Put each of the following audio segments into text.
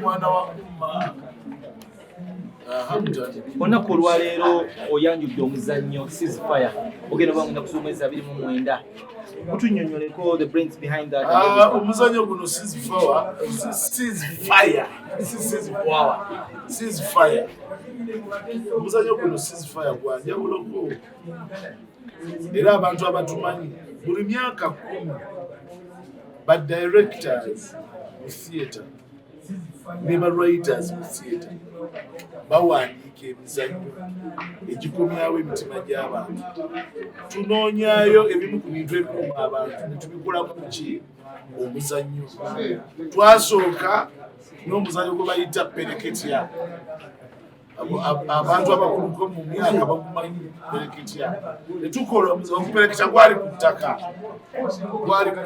Mwana wa umma olunaku olwaleero oyanjudde omuzannyo ceasefire ogenda bangenda kusoma 29 mutunnyonnyoleko the brains behind that. Omuzannyo guno ceasefire omuzannyo guno ceasefire gwanjawuloko era abantu abatumanyi buli myaka 10 ba directors mu theatre ne ba writers mu theatre bawandiika emizannyo egikomyawo emitima gy'abantu. Tunoonyaayo ebimu ku bintu ebiruma abantu ne tubikolamu ki omuzannyo. Twasooka n'omuzannyo gwe bayita pereketya. Abantu abakuluko mu myaka bagumanyi pereketya. Ne tukola omupereketya gwali ku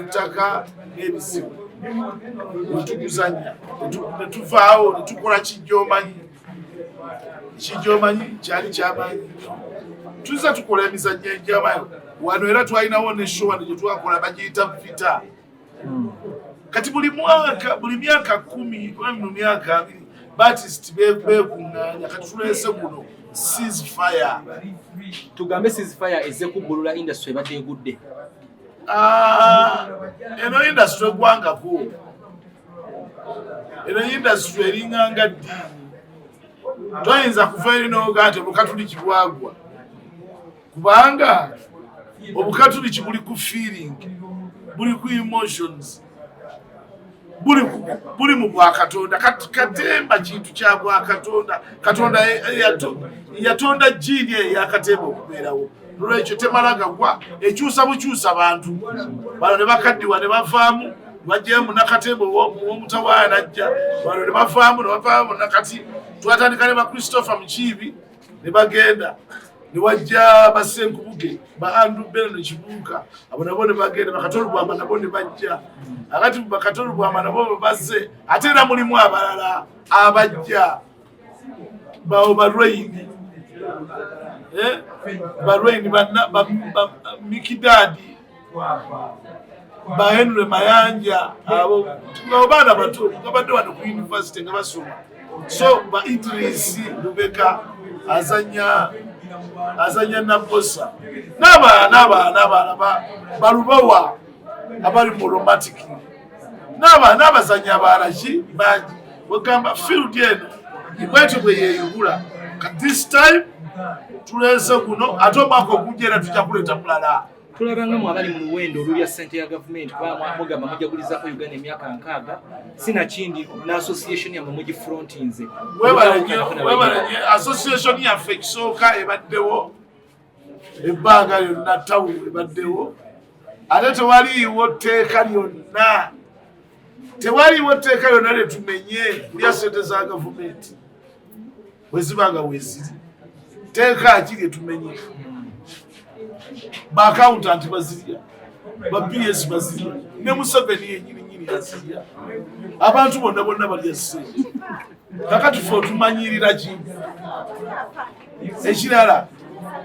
ttaka n'ebizibu. Netuguzanya netuvaawo netukola kijjomanyi kyali kyamaanyi. Tuza tukola emizannyo enjamayo wano era twalinawo ne show wano gye twakola bagiyita vita. Kati buli myaka 10 mu myaka 2 Baptist beekuŋŋaanya kati tuleese guno ceasefire. Tugambe ceasefire ezze kubbulula industry ebadde egudde. Eno industry egwangako, eno industry eringanga ddiini. Toyinza kuva eri n'oga nti obukatuliki bwagwa, kubanga obukatuliki buli ku feeling, buli ku emotions, buli mu bwakatonda. Katemba kintu kya bwakatonda. Katonda yatonda jiini eyakatemba okubeerawo. Lwekyo temalaga gwa ekyusa bukyusa bantu bano ne bakaddiwa ne bavaamu bajjamu nakatembo w'omutawaana najja bano ne bavaamu nakati twatandika ne ba Christopher Mukiibi ne bagenda ne wajja basenkubuge ba Andrew Beno Kibuuka abo nabo ne bagenda bakatolu bwama nabo ne bajja akati bakatolu bwama nabo bazze ate era mulimu abalala abajja bawo barweyini barweni Mikidadi ba Henry Mayanja abo baana bato babadde wano ku university nga basoma. So ba Idris Lubeka azanya Nabosa n'abaana balubawa abali mu romantic n'abazanya abalaki bangi bagamba field eno ibwetu bwe yeyubula. This time tuleese guno ate omwaka ogujja tujja kuleeta mulala. Tulabangamu abali mu luwendo olulya ssente ya gavumenti kuba mugamba mujagulizako Uganda emyaka 6 sinakindi n'association yammwe mugifrontinze. Webalenye association yaffe ekisooka ebaddewo ebbanga lyonna tawuni ebaddewo ate tewaliiwo tteeka lyonna lyetumenye kulya ssente za gavumenti wezibanga weziri. Teka akiri tumenye ba accountant bazirya ba PS bazirya ne Museveni yenyini yazirya abantu bonna balya ssente. Kakati ffe tumanyirira ki ekirala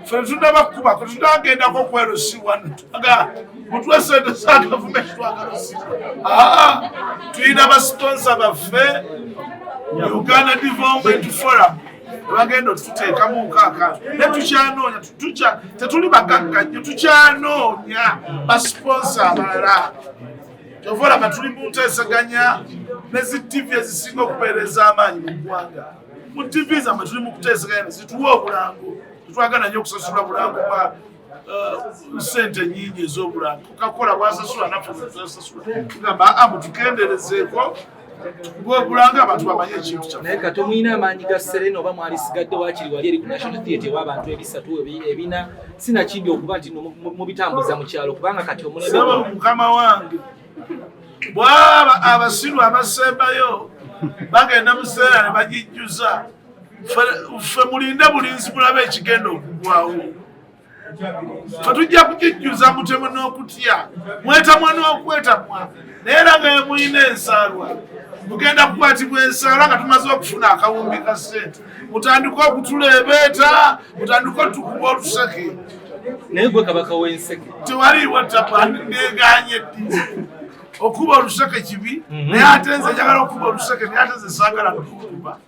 ffe tundabakuba tundagendako kwerosiwa aga mutwe ssente za gavumenti twagalosirwa. Tulina basponsor baffe Uganda Development Forum bagenda tuteekamu nkaka ne tukyanoonya tetuli bagagganye tukyanoonya basponsor abalala. Kyova nga tuli mu nteesaganya ne zi TV ezisinga okubeereza amaanyi mu ggwanga. Mu TV zammwe tuli mu kuteesaganya zituwa obulango. Tetwagala nnyo okusasula bulango bwa ssente nnyingi ez'obulango. Coca-Cola bwasasula naffe twasasula. Tugamba mutukenderezeeko bulanga abantu bamanye ekintu kya. Naye Kato mulina amaanyi ga Serena oba mwali sigadde wakiri wali eri ku National Theatre w'abantu 3 ebina sinakindi okuba nti mubitambuza mu kyalo kubanga kati omulembe mukama wange bwaba abasiru abasembayo bagenda mu Serena ne bagijjuza ffe mulinde bulinzi mulabe ekigenda okugwawo. Ffe tujja kugijjuza mutemu n'okutya mwetamwa n'okwetamwa naye era nga mulina ensaalwa mugenda kukwatibwa ensaala nga tumaze okufuna akawumbi ka ssente mutandika okutuleebeeta mutandika otukuba oluseke. Naye gwe kabaka w'enseke tewaliiwo tapandeganye ddi okuba oluseke kibi naye ate nze njagala okuba oluseke naye ate nze saagala kukuba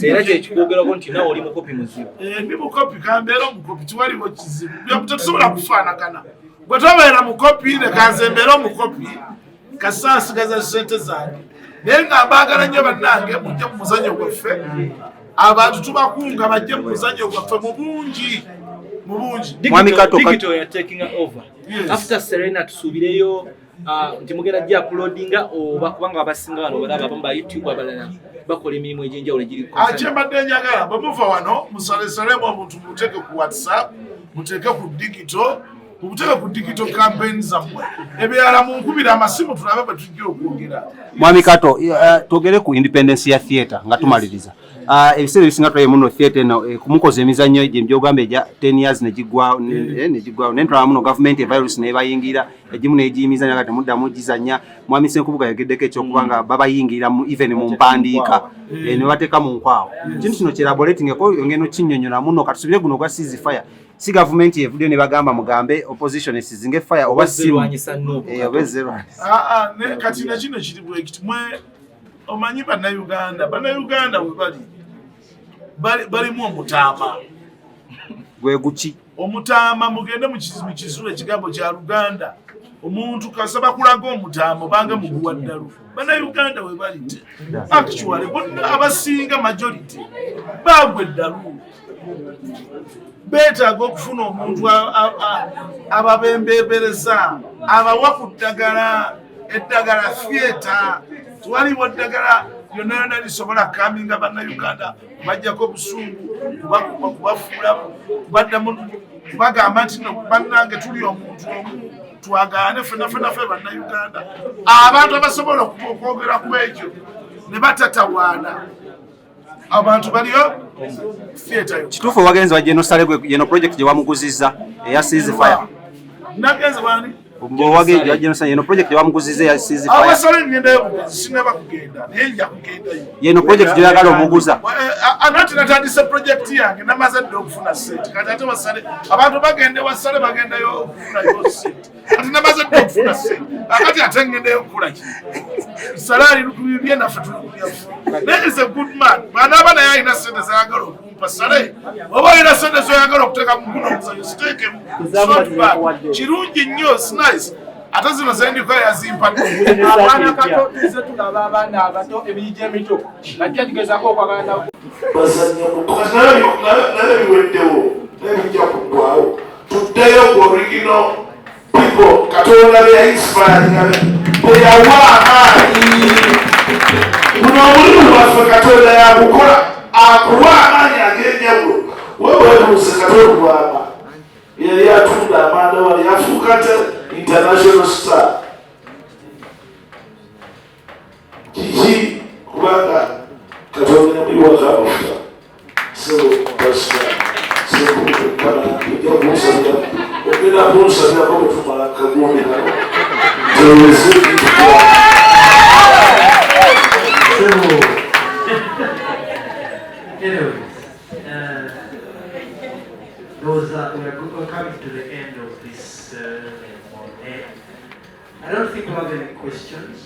era kyekikwogerako nti nawe oli mukopi muzibu. Ndi mukopi kambeera omukopi tiwaliwo kizibu tetusobola kufaanagana gwe tobeera mukopi leka nze mbeera omukopi kasa nsigaza ssente zange naye nga mbaagala nnyo bannange mujje mu muzannyo gwaffe abantu tubakunga bajje mu muzannyo gwaffe mu bungi Digital ya taking over. Yes. After Serena tusubireyo nti mugenda jja uploadinga oba kubanga abasinga wano balaba bamba YouTube abalala bakola emirimu egy'enjawulo egiri mbadde njagala bamuva wano musalesalemu omuntu muteeke ku WhatsApp muteeke ku digital muteeke ku digital campaign zammwe ebyala munkubira amasimu tulabe bwe tujja okwogera. Mwami Kato twogere ku independence ya theatre nga tumaliriza. Ebiseera ebisinga tulabe muno theatre kumukoza emizannyo egyo egyogamba egya 10 years negigwawo nentwala muno government virus nebayingira egimu negiyimizanya kati muddamu gizanya. Mwami Ssenkubuga yageddeko ekyokubanga babayingirira even mu mpandiika ne bateeka mu nkwawo. Kintu kino kyelaborating ngeno kinnyonnyola muno katusubire guno gwa ceasefire si government evudde ne bagamba mugambe opposition esizinge fire oba sirwanyisa no kati na kino kiri bwekiti mwe omanyi bannayuganda we balimu omutaama gwe guki omutaama mugende mu kizulu ekigambo kya Luganda omuntu kasaba kulaga omutaama obanga muguwa ddalu bannayuganda we balite actually bonna abasinga majority bagwe ddalu beetaaga okufuna omuntu ababembeebereza abawa ku eddagala theatre twaliwo eddagala lyonna lyonna lisobola kaminga bannayuganda bajjako obusungu kubafuula kubagamba nti bannange tuli omuntu omu twagaane ffenaffe bannayuganda abantu abasobola okwogera ku ekyo ne batatawaana abantu baliyo theatre kituufu wagenzi wa Gen.Saleh yeno project gye wamuguzizza eya ceasefire nagenze wani Wagenzi wa Gen.Saleh yeno project gye wamuguzizza eya ceasefire abasale ngendayo sinaba kugenda naye nja kugendayo yeno project gye yagala omuguza anati natandise project yange namaze dde okufuna ssente kati ate wasale abantu bagende wasale bagendayo okufunayo ssente ati namaze dde okufuna ssente akati ate ngendayo okukula ki salari lukubibye naffe tulukubyafu naye is a good man banaaba naye alina ssente zayagala okumpa sale oba olina ssente zoyagala okuteeka mu guno omuzanyo ziteekemu kirungi nnyo nice ate zino zendiko yazimpa abaana Kato tuze tulaba abaana abato emiyigi emito bajja tugezaako okwagala bazanya naye biweddewo nebijja kuggwawo tuddeyo ku original people Katonda beyainspiringa beyawa amaanyi buno omulimu waffe Katonda yakukola akuwa amaanyi ag'enjawulo weweebuuze Katonda Lubwama yali atunda amanda wali yafuuka te international star kiki kubanga Katonda yamuyiwako amafuta so pastor Ssenkubuga ojja kunsabira ogenda kunsabirako bwe tumala kagundi kano teweze we're coming to the end of this. I don't think we have any questions.